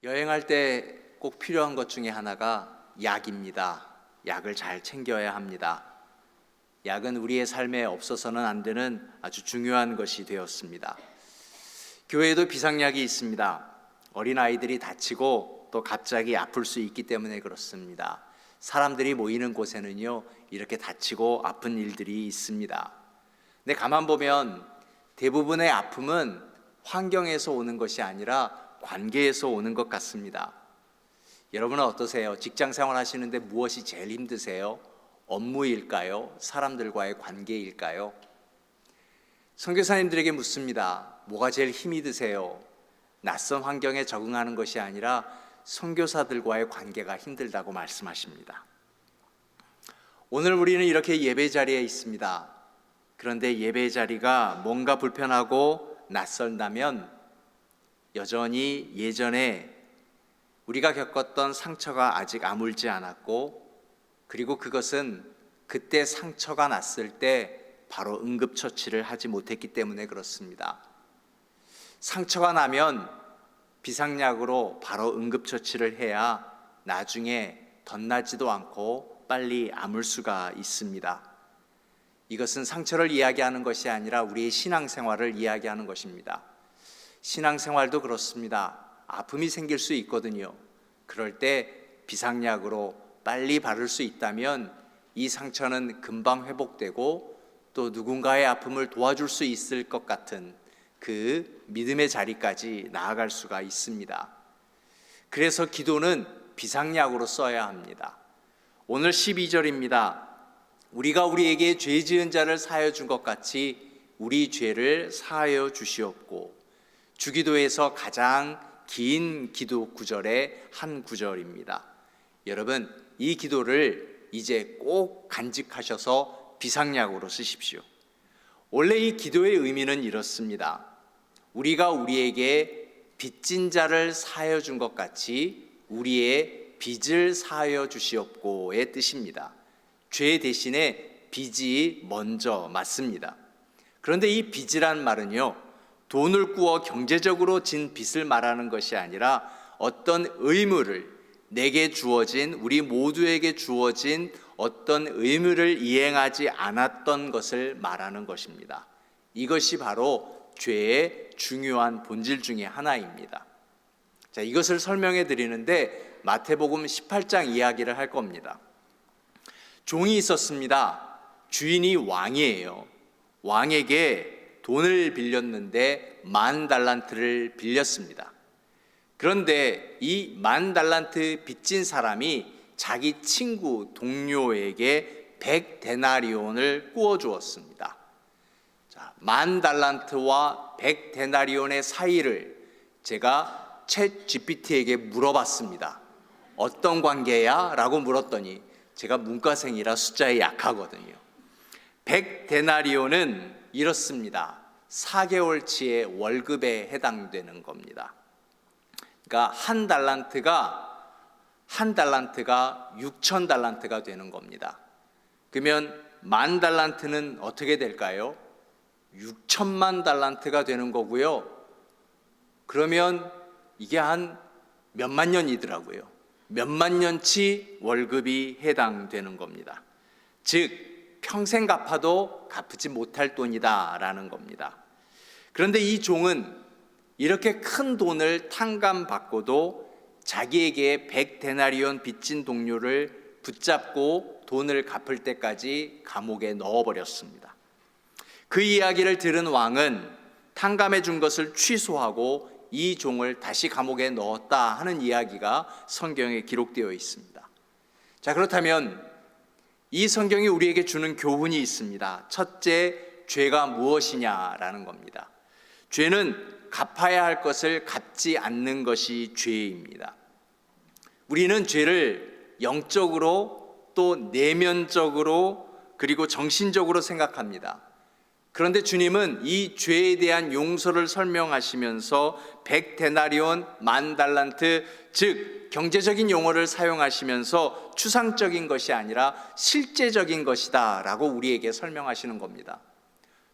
여행할 때 꼭 필요한 것 중에 하나가 약입니다. 약을 잘 챙겨야 합니다. 약은 우리의 삶에 없어서는 안 되는 아주 중요한 것이 되었습니다. 교회에도 비상약이 있습니다. 어린아이들이 다치고 또 갑자기 아플 수 있기 때문에 그렇습니다. 사람들이 모이는 곳에는요, 이렇게 다치고 아픈 일들이 있습니다. 근데 가만 보면 대부분의 아픔은 환경에서 오는 것이 아니라 관계에서 오는 것 같습니다. 여러분은 어떠세요? 직장 생활 하시는데 무엇이 제일 힘드세요? 업무일까요? 사람들과의 관계일까요? 선교사님들에게 묻습니다. 뭐가 제일 힘이 드세요? 낯선 환경에 적응하는 것이 아니라 선교사들과의 관계가 힘들다고 말씀하십니다. 오늘 우리는 이렇게 예배 자리에 있습니다. 그런데 예배 자리가 뭔가 불편하고 낯설다면 여전히 예전에 우리가 겪었던 상처가 아직 아물지 않았고, 그리고 그것은 그때 상처가 났을 때 바로 응급처치를 하지 못했기 때문에 그렇습니다. 상처가 나면 비상약으로 바로 응급처치를 해야 나중에 덧나지도 않고 빨리 아물 수가 있습니다. 이것은 상처를 이야기하는 것이 아니라 우리의 신앙생활을 이야기하는 것입니다. 신앙생활도 그렇습니다. 아픔이 생길 수 있거든요. 그럴 때 비상약으로 빨리 바를 수 있다면 이 상처는 금방 회복되고 또 누군가의 아픔을 도와줄 수 있을 것 같은 그 믿음의 자리까지 나아갈 수가 있습니다. 그래서 기도는 비상약으로 써야 합니다. 오늘 12절입니다. 우리가 우리에게 죄 지은 자를 사하여 준 것 같이 우리 죄를 사하여 주시옵고, 주기도에서 가장 긴 기도 구절의 한 구절입니다. 여러분, 이 기도를 이제 꼭 간직하셔서 비상약으로 쓰십시오. 원래 이 기도의 의미는 이렇습니다. 우리가 우리에게 빚진 자를 사하여 준 것 같이 우리의 빚을 사하여 주시옵고의 뜻입니다. 죄 대신에 빚이 먼저 맞습니다. 그런데 이 빚이란 말은요, 돈을 꾸어 경제적으로 진 빚을 말하는 것이 아니라 어떤 의무를, 내게 주어진, 우리 모두에게 주어진 어떤 의무를 이행하지 않았던 것을 말하는 것입니다. 이것이 바로 죄의 중요한 본질 중에 하나입니다. 자, 이것을 설명해 드리는데 마태복음 18장 이야기를 할 겁니다. 종이 있었습니다. 주인이 왕이에요. 왕에게 돈을 빌렸는데 10,000달란트를 빌렸습니다. 그런데 이 10,000달란트 빚진 사람이 자기 친구, 동료에게 100데나리온을 꾸어 주었습니다. 자, 10,000달란트와 100데나리온의 사이를 제가 챗 GPT에게 물어봤습니다. 어떤 관계야? 라고 물었더니 제가 문과생이라 숫자에 약하거든요. 100데나리온은 이렇습니다. 4개월치의 월급에 해당되는 겁니다. 그러니까 한 달란트가 6,000달란트가 되는 겁니다. 그러면 10,000달란트는 어떻게 될까요? 6천만 달란트가 되는 거고요. 그러면 이게 한 몇만 년이더라고요. 몇만 년치 월급이 해당되는 겁니다. 즉 평생 갚아도 갚지 못할 돈이다라는 겁니다. 그런데 이 종은 이렇게 큰 돈을 탕감받고도 자기에게 100데나리온 빚진 동료를 붙잡고 돈을 갚을 때까지 감옥에 넣어버렸습니다. 그 이야기를 들은 왕은 탕감해 준 것을 취소하고 이 종을 다시 감옥에 넣었다 하는 이야기가 성경에 기록되어 있습니다. 자, 그렇다면 이 성경이 우리에게 주는 교훈이 있습니다. 첫째, 죄가 무엇이냐라는 겁니다. 죄는 갚아야 할 것을 갚지 않는 것이 죄입니다. 우리는 죄를 영적으로 또 내면적으로 그리고 정신적으로 생각합니다. 그런데 주님은 이 죄에 대한 용서를 설명하시면서 100데나리온 10,000달란트, 즉 경제적인 용어를 사용하시면서 추상적인 것이 아니라 실제적인 것이다 라고 우리에게 설명하시는 겁니다.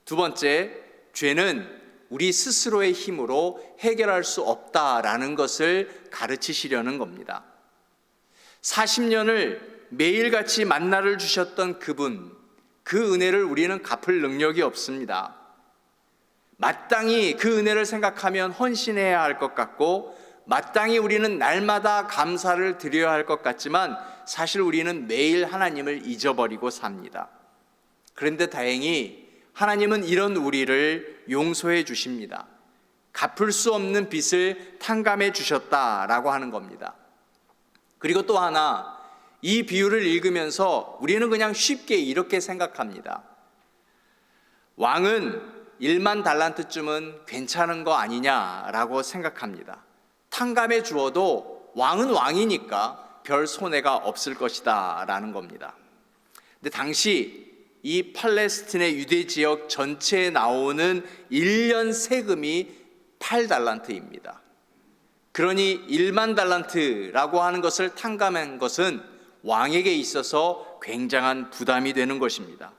두 번째, 죄는 우리 스스로의 힘으로 해결할 수 없다라는 것을 가르치시려는 겁니다. 40년을 매일같이 만나를 주셨던 그분, 그 은혜를 우리는 갚을 능력이 없습니다. 마땅히 그 은혜를 생각하면 헌신해야 할 것 같고, 마땅히 우리는 날마다 감사를 드려야 할 것 같지만 사실 우리는 매일 하나님을 잊어버리고 삽니다. 그런데 다행히 하나님은 이런 우리를 용서해 주십니다. 갚을 수 없는 빚을 탕감해 주셨다라고 하는 겁니다. 그리고 또 하나, 이 비유를 읽으면서 우리는 그냥 쉽게 이렇게 생각합니다. 왕은 1만 달란트쯤은 괜찮은 거 아니냐라고 생각합니다. 탕감해 주어도 왕은 왕이니까 별 손해가 없을 것이다 라는 겁니다. 근데 당시 이 팔레스틴의 유대 지역 전체에 나오는 1년 세금이 8달란트입니다. 그러니 1만 달란트라고 하는 것을 탕감한 것은 왕에게 있어서 굉장한 부담이 되는 것입니다.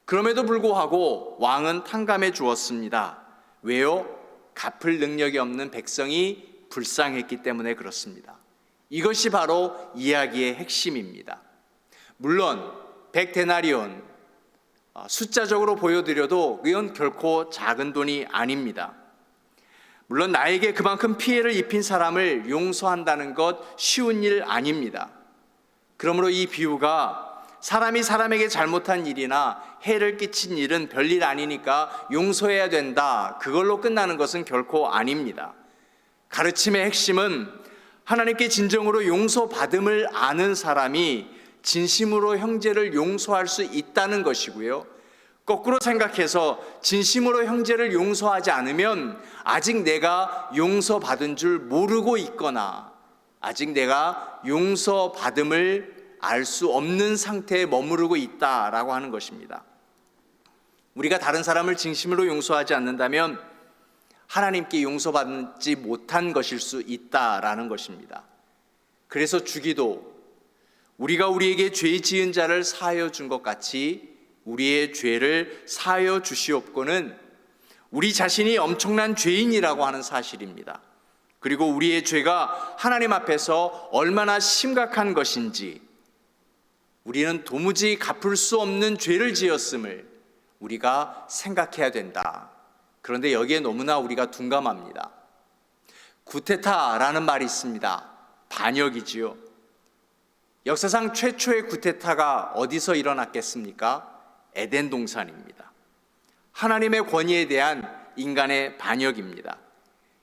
그럼에도 불구하고 왕은 탕감해 주었습니다. 왜요? 갚을 능력이 없는 백성이 불쌍했기 때문에 그렇습니다. 이것이 바로 이야기의 핵심입니다. 물론 100데나리온 숫자적으로 보여드려도 이건 결코 작은 돈이 아닙니다. 물론 나에게 그만큼 피해를 입힌 사람을 용서한다는 것 쉬운 일 아닙니다. 그러므로 이 비유가 사람이 사람에게 잘못한 일이나 해를 끼친 일은 별일 아니니까 용서해야 된다, 그걸로 끝나는 것은 결코 아닙니다. 가르침의 핵심은 하나님께 진정으로 용서받음을 아는 사람이 진심으로 형제를 용서할 수 있다는 것이고요, 거꾸로 생각해서 진심으로 형제를 용서하지 않으면 아직 내가 용서받은 줄 모르고 있거나 아직 내가 용서받음을 알 수 없는 상태에 머무르고 있다라고 하는 것입니다. 우리가 다른 사람을 진심으로 용서하지 않는다면 하나님께 용서받지 못한 것일 수 있다라는 것입니다. 그래서 주기도 우리가 우리에게 죄 지은 자를 사하여 준 것 같이 우리의 죄를 사하여 주시옵고는 우리 자신이 엄청난 죄인이라고 하는 사실입니다. 그리고 우리의 죄가 하나님 앞에서 얼마나 심각한 것인지, 우리는 도무지 갚을 수 없는 죄를 지었음을 우리가 생각해야 된다. 그런데 여기에 너무나 우리가 둔감합니다. 구테타라는 말이 있습니다. 반역이지요. 역사상 최초의 구테타가 어디서 일어났겠습니까? 에덴 동산입니다. 하나님의 권위에 대한 인간의 반역입니다.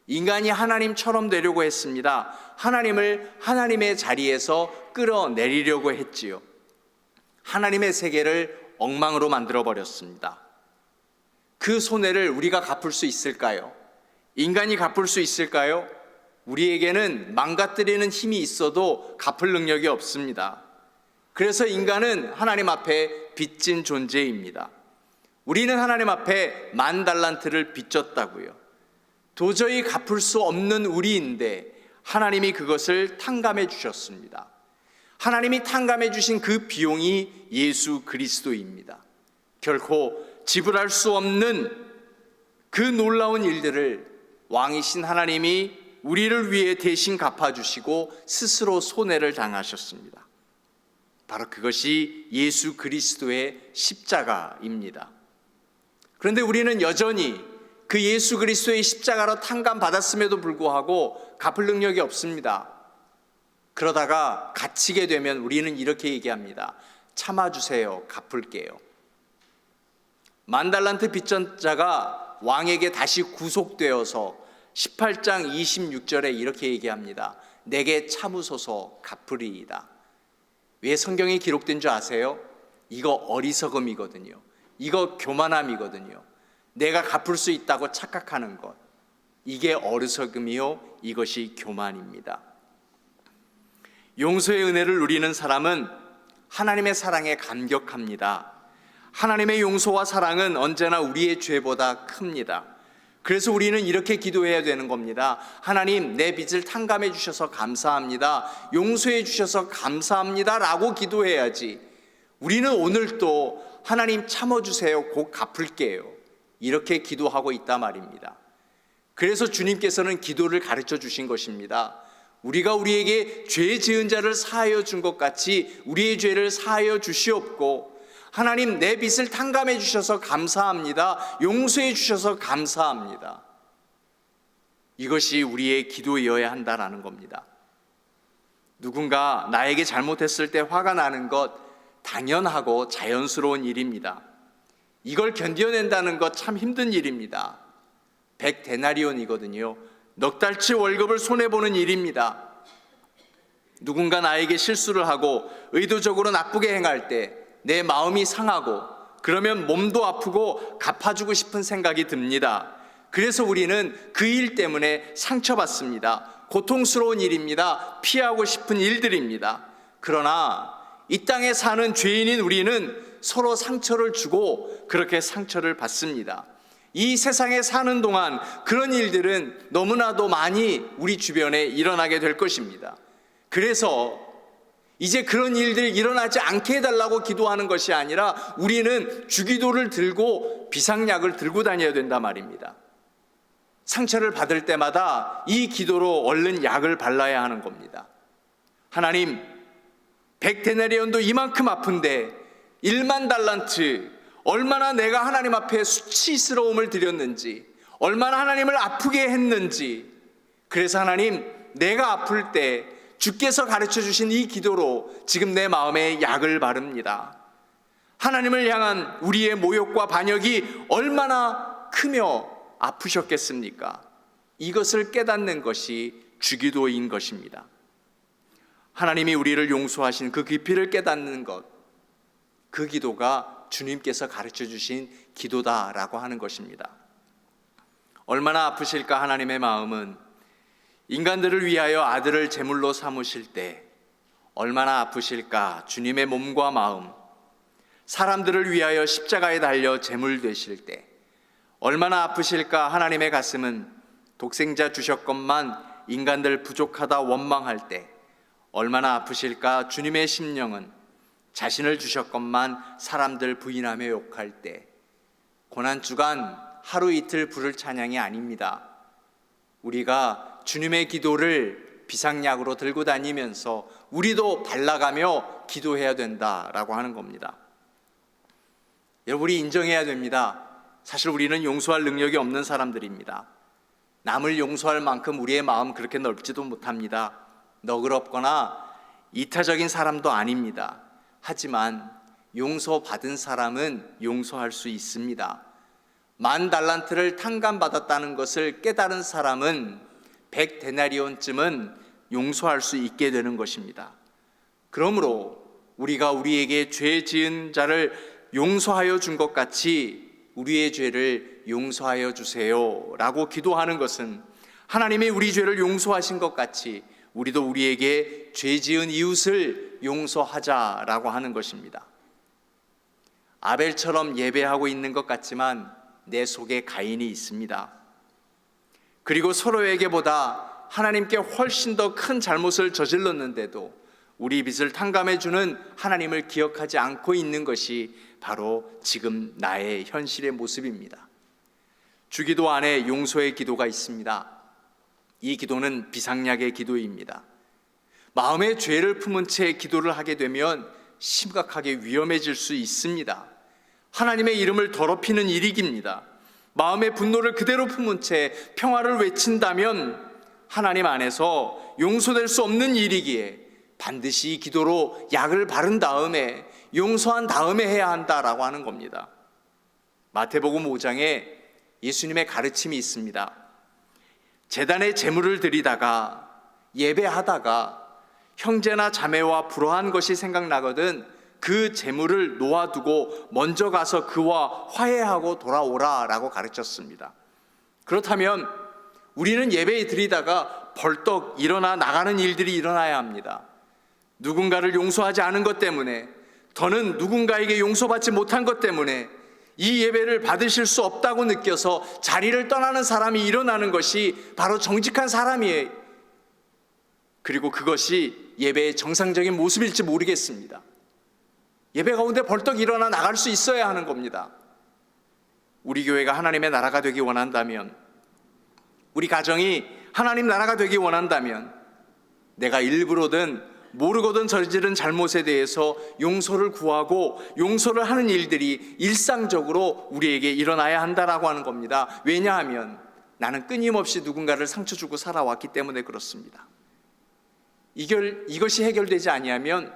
인간이 하나님처럼 되려고 했습니다. 하나님을 하나님의 자리에서 끌어내리려고 했지요. 하나님의 세계를 엉망으로 만들어버렸습니다. 그 손해를 우리가 갚을 수 있을까요? 인간이 갚을 수 있을까요? 우리에게는 망가뜨리는 힘이 있어도 갚을 능력이 없습니다. 그래서 인간은 하나님 앞에 빚진 존재입니다. 우리는 하나님 앞에 10,000달란트를 빚졌다고요. 도저히 갚을 수 없는 우리인데 하나님이 그것을 탕감해 주셨습니다. 하나님이 탕감해 주신 그 비용이 예수 그리스도입니다. 결코 지불할 수 없는 그 놀라운 일들을 왕이신 하나님이 우리를 위해 대신 갚아주시고 스스로 손해를 당하셨습니다. 바로 그것이 예수 그리스도의 십자가입니다. 그런데 우리는 여전히 그 예수 그리스도의 십자가로 탕감받았음에도 불구하고 갚을 능력이 없습니다. 그러다가 갇히게 되면 우리는 이렇게 얘기합니다. 참아주세요, 갚을게요. 10,000달란트 빚진 자가 왕에게 다시 구속되어서 18장 26절에 이렇게 얘기합니다. 내게 참으소서 갚으리이다. 왜 성경에 기록된 줄 아세요? 이거 어리석음이거든요. 이거 교만함이거든요. 내가 갚을 수 있다고 착각하는 것, 이게 어리석음이요, 이것이 교만입니다. 용서의 은혜를 누리는 사람은 하나님의 사랑에 감격합니다. 하나님의 용서와 사랑은 언제나 우리의 죄보다 큽니다. 그래서 우리는 이렇게 기도해야 되는 겁니다. 하나님, 내 빚을 탕감해 주셔서 감사합니다. 용서해 주셔서 감사합니다 라고 기도해야지, 우리는 오늘 또 하나님 참아주세요, 곧 갚을게요, 이렇게 기도하고 있단 말입니다. 그래서 주님께서는 기도를 가르쳐 주신 것입니다. 우리가 우리에게 죄 지은 자를 사하여 준 것 같이 우리의 죄를 사하여 주시옵고, 하나님 내 빚을 탕감해 주셔서 감사합니다. 용서해 주셔서 감사합니다. 이것이 우리의 기도이어야 한다라는 겁니다. 누군가 나에게 잘못했을 때 화가 나는 것 당연하고 자연스러운 일입니다. 이걸 견뎌낸다는 것 참 힘든 일입니다. 100데나리온이거든요. 넉 달치 월급을 손해보는 일입니다. 누군가 나에게 실수를 하고 의도적으로 나쁘게 행할 때 내 마음이 상하고, 그러면 몸도 아프고 갚아주고 싶은 생각이 듭니다. 그래서 우리는 그 일 때문에 상처받습니다. 고통스러운 일입니다. 피하고 싶은 일들입니다. 그러나 이 땅에 사는 죄인인 우리는 서로 상처를 주고 그렇게 상처를 받습니다. 이 세상에 사는 동안 그런 일들은 너무나도 많이 우리 주변에 일어나게 될 것입니다. 그래서 이제 그런 일들이 일어나지 않게 해달라고 기도하는 것이 아니라 우리는 주기도를 들고 비상약을 들고 다녀야 된단 말입니다. 상처를 받을 때마다 이 기도로 얼른 약을 발라야 하는 겁니다. 하나님, 100데나리온도 이만큼 아픈데 1만 달란트, 얼마나 내가 하나님 앞에 수치스러움을 드렸는지, 얼마나 하나님을 아프게 했는지, 그래서 하나님, 내가 아플 때 주께서 가르쳐 주신 이 기도로 지금 내 마음에 약을 바릅니다. 하나님을 향한 우리의 모욕과 반역이 얼마나 크며 아프셨겠습니까? 이것을 깨닫는 것이 주기도인 것입니다. 하나님이 우리를 용서하신 그 깊이를 깨닫는 것, 그 기도가 주님께서 가르쳐 주신 기도다라고 하는 것입니다. 얼마나 아프실까 하나님의 마음은. 인간들을 위하여 아들을 제물로 삼으실 때 얼마나 아프실까 주님의 몸과 마음. 사람들을 위하여 십자가에 달려 제물 되실 때 얼마나 아프실까 하나님의 가슴은. 독생자 주셨건만 인간들 부족하다 원망할 때 얼마나 아프실까 주님의 심령은. 자신을 주셨건만 사람들 부인하며 욕할 때. 고난주간 하루 이틀 부를 찬양이 아닙니다. 우리가 주님의 기도를 비상약으로 들고 다니면서 우리도 발라가며 기도해야 된다라고 하는 겁니다. 여러분, 우리 인정해야 됩니다. 사실 우리는 용서할 능력이 없는 사람들입니다. 남을 용서할 만큼 우리의 마음 그렇게 넓지도 못합니다. 너그럽거나 이타적인 사람도 아닙니다. 하지만 용서받은 사람은 용서할 수 있습니다. 1만 달란트를 탕감받았다는 것을 깨달은 사람은 100데나리온쯤은 용서할 수 있게 되는 것입니다. 그러므로 우리가 우리에게 죄 지은 자를 용서하여 준 것 같이 우리의 죄를 용서하여 주세요 라고 기도하는 것은 하나님이 우리 죄를 용서하신 것 같이 우리도 우리에게 죄 지은 이웃을 용서하자라고 하는 것입니다. 아벨처럼 예배하고 있는 것 같지만 내 속에 가인이 있습니다. 그리고 서로에게보다 하나님께 훨씬 더 큰 잘못을 저질렀는데도 우리 빚을 탕감해주는 하나님을 기억하지 않고 있는 것이 바로 지금 나의 현실의 모습입니다. 주기도 안에 용서의 기도가 있습니다. 이 기도는 비상약의 기도입니다. 마음의 죄를 품은 채 기도를 하게 되면 심각하게 위험해질 수 있습니다. 하나님의 이름을 더럽히는 일이깁니다. 마음의 분노를 그대로 품은 채 평화를 외친다면 하나님 안에서 용서될 수 없는 일이기에 반드시 이 기도로 약을 바른 다음에 용서한 다음에 해야 한다라고 하는 겁니다. 마태복음 5장에 예수님의 가르침이 있습니다. 제단에 제물을 드리다가 예배하다가 형제나 자매와 불화한 것이 생각나거든 그 제물을 놓아두고 먼저 가서 그와 화해하고 돌아오라라고 가르쳤습니다. 그렇다면 우리는 예배 드리다가 벌떡 일어나 나가는 일들이 일어나야 합니다. 누군가를 용서하지 않은 것 때문에, 더는 누군가에게 용서받지 못한 것 때문에 이 예배를 받으실 수 없다고 느껴서 자리를 떠나는 사람이 일어나는 것이 바로 정직한 사람이에요. 그리고 그것이 예배의 정상적인 모습일지 모르겠습니다. 예배 가운데 벌떡 일어나 나갈 수 있어야 하는 겁니다. 우리 교회가 하나님의 나라가 되기 원한다면, 우리 가정이 하나님 나라가 되기 원한다면, 내가 일부러든 모르거든 저지른 잘못에 대해서 용서를 구하고 용서를 하는 일들이 일상적으로 우리에게 일어나야 한다라고 하는 겁니다. 왜냐하면 나는 끊임없이 누군가를 상처 주고 살아왔기 때문에 그렇습니다. 이것이 해결되지 아니하면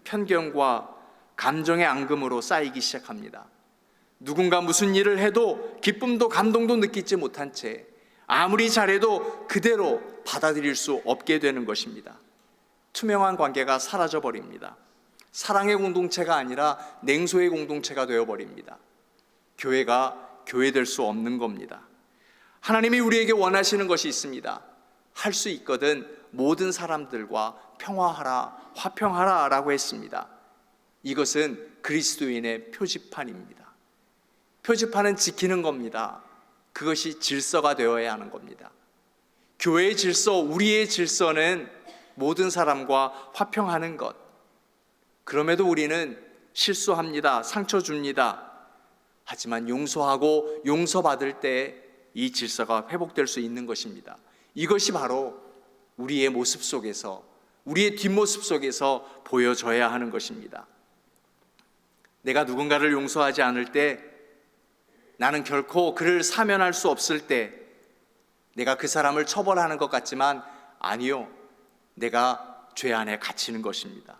편견과 감정의 앙금으로 쌓이기 시작합니다. 누군가 무슨 일을 해도 기쁨도 감동도 느끼지 못한 채 아무리 잘해도 그대로 받아들일 수 없게 되는 것입니다. 투명한 관계가 사라져버립니다. 사랑의 공동체가 아니라 냉소의 공동체가 되어버립니다. 교회가 교회될 수 없는 겁니다. 하나님이 우리에게 원하시는 것이 있습니다. 할 수 있거든 모든 사람들과 평화하라, 화평하라 라고 했습니다. 이것은 그리스도인의 표지판입니다. 표지판은 지키는 겁니다. 그것이 질서가 되어야 하는 겁니다. 교회의 질서, 우리의 질서는 모든 사람과 화평하는 것. 그럼에도 우리는 실수합니다. 상처 줍니다. 하지만 용서하고 용서받을 때 이 질서가 회복될 수 있는 것입니다. 이것이 바로 우리의 모습 속에서, 우리의 뒷모습 속에서 보여져야 하는 것입니다. 내가 누군가를 용서하지 않을 때, 나는 결코 그를 사면할 수 없을 때, 내가 그 사람을 처벌하는 것 같지만 아니요, 내가 죄 안에 갇히는 것입니다.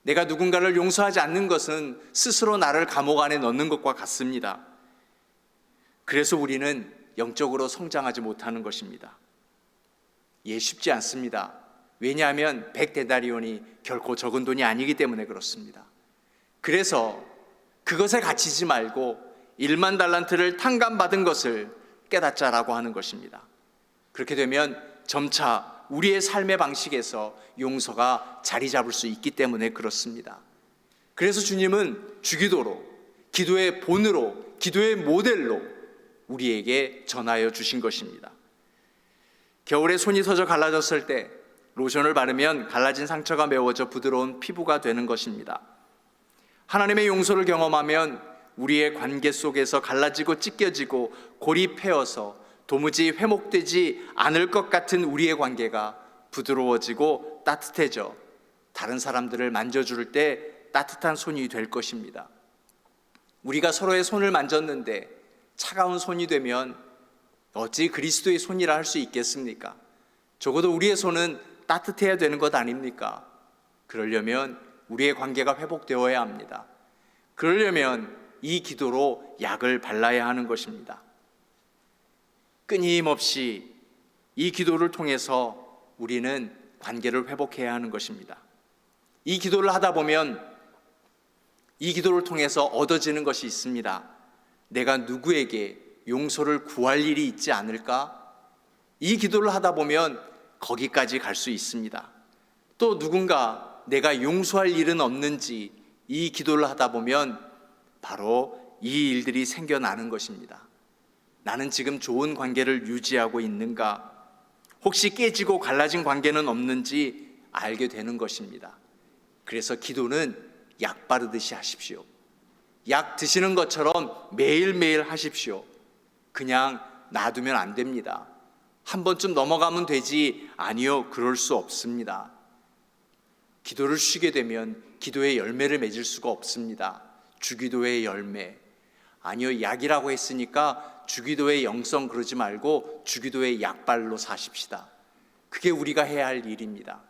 내가 누군가를 용서하지 않는 것은 스스로 나를 감옥 안에 넣는 것과 같습니다. 그래서 우리는 영적으로 성장하지 못하는 것입니다. 쉽지 않습니다. 왜냐하면 100데나리온이 결코 적은 돈이 아니기 때문에 그렇습니다. 그래서 그것에 갇히지 말고 1만 달란트를 탕감받은 것을 깨닫자라고 하는 것입니다. 그렇게 되면 점차 우리의 삶의 방식에서 용서가 자리 잡을 수 있기 때문에 그렇습니다. 그래서 주님은 주기도로, 기도의 본으로, 기도의 모델로 우리에게 전하여 주신 것입니다. 겨울에 손이 터져 갈라졌을 때 로션을 바르면 갈라진 상처가 메워져 부드러운 피부가 되는 것입니다. 하나님의 용서를 경험하면 우리의 관계 속에서 갈라지고 찢겨지고 고립해어서 도무지 회복되지 않을 것 같은 우리의 관계가 부드러워지고 따뜻해져 다른 사람들을 만져줄 때 따뜻한 손이 될 것입니다. 우리가 서로의 손을 만졌는데 차가운 손이 되면 어찌 그리스도의 손이라 할 수 있겠습니까? 적어도 우리의 손은 따뜻해야 되는 것 아닙니까? 그러려면 우리의 관계가 회복되어야 합니다. 그러려면 이 기도로 약을 발라야 하는 것입니다. 끊임없이 이 기도를 통해서 우리는 관계를 회복해야 하는 것입니다. 이 기도를 하다 보면 이 기도를 통해서 얻어지는 것이 있습니다. 내가 누구에게 용서를 구할 일이 있지 않을까? 이 기도를 하다 보면 거기까지 갈 수 있습니다. 또 누군가 내가 용서할 일은 없는지 이 기도를 하다 보면 바로 이 일들이 생겨나는 것입니다. 나는 지금 좋은 관계를 유지하고 있는가? 혹시 깨지고 갈라진 관계는 없는지 알게 되는 것입니다. 그래서 기도는 약 바르듯이 하십시오. 약 드시는 것처럼 매일매일 하십시오. 그냥 놔두면 안 됩니다. 한 번쯤 넘어가면 되지. 아니요, 그럴 수 없습니다. 기도를 쉬게 되면 기도의 열매를 맺을 수가 없습니다. 주기도의 열매. 아니요, 약이라고 했으니까 주기도의 영성 그러지 말고 주기도의 약발로 사십시다. 그게 우리가 해야 할 일입니다.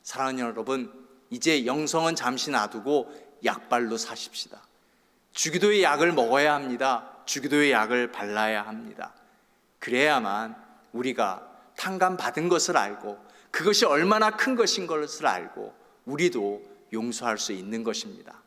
사랑하는 여러분, 이제 영성은 잠시 놔두고 약발로 사십시다. 주기도의 약을 먹어야 합니다. 주기도의 약을 발라야 합니다. 그래야만 우리가 탕감받은 것을 알고 그것이 얼마나 큰 것인 것을 알고 우리도 용서할 수 있는 것입니다.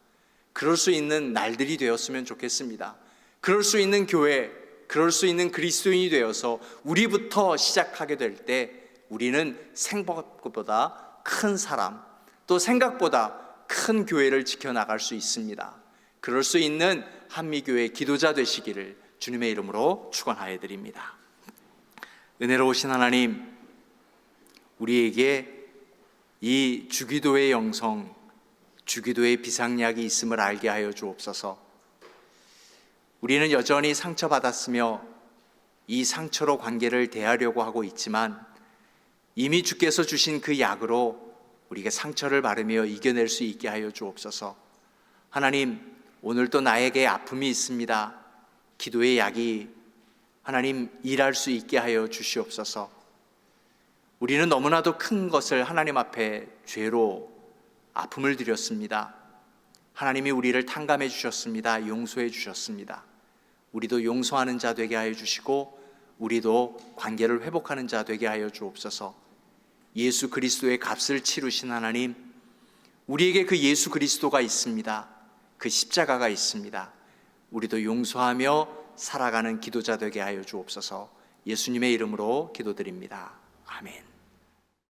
그럴 수 있는 날들이 되었으면 좋겠습니다. 그럴 수 있는 교회, 그럴 수 있는 그리스도인이 되어서 우리부터 시작하게 될 때 우리는 생각보다 큰 사람, 또 생각보다 큰 교회를 지켜나갈 수 있습니다. 그럴 수 있는 한미교회 기도자 되시기를 주님의 이름으로 축원하여 드립니다. 은혜로우신 하나님, 우리에게 이 주기도의 영성, 주기도의 비상약이 있음을 알게 하여 주옵소서. 우리는 여전히 상처받았으며 이 상처로 관계를 대하려고 하고 있지만 이미 주께서 주신 그 약으로 우리가 상처를 바르며 이겨낼 수 있게 하여 주옵소서. 하나님, 오늘도 나에게 아픔이 있습니다. 기도의 약이 하나님 일할 수 있게 하여 주시옵소서. 우리는 너무나도 큰 것을 하나님 앞에 죄로 아픔을 드렸습니다. 하나님이 우리를 탕감해 주셨습니다. 용서해 주셨습니다. 우리도 용서하는 자 되게 하여 주시고 우리도 관계를 회복하는 자 되게 하여 주옵소서. 예수 그리스도의 값을 치르신 하나님, 우리에게 그 예수 그리스도가 있습니다. 그 십자가가 있습니다. 우리도 용서하며 살아가는 기도자 되게 하여 주옵소서. 예수님의 이름으로 기도드립니다. 아멘.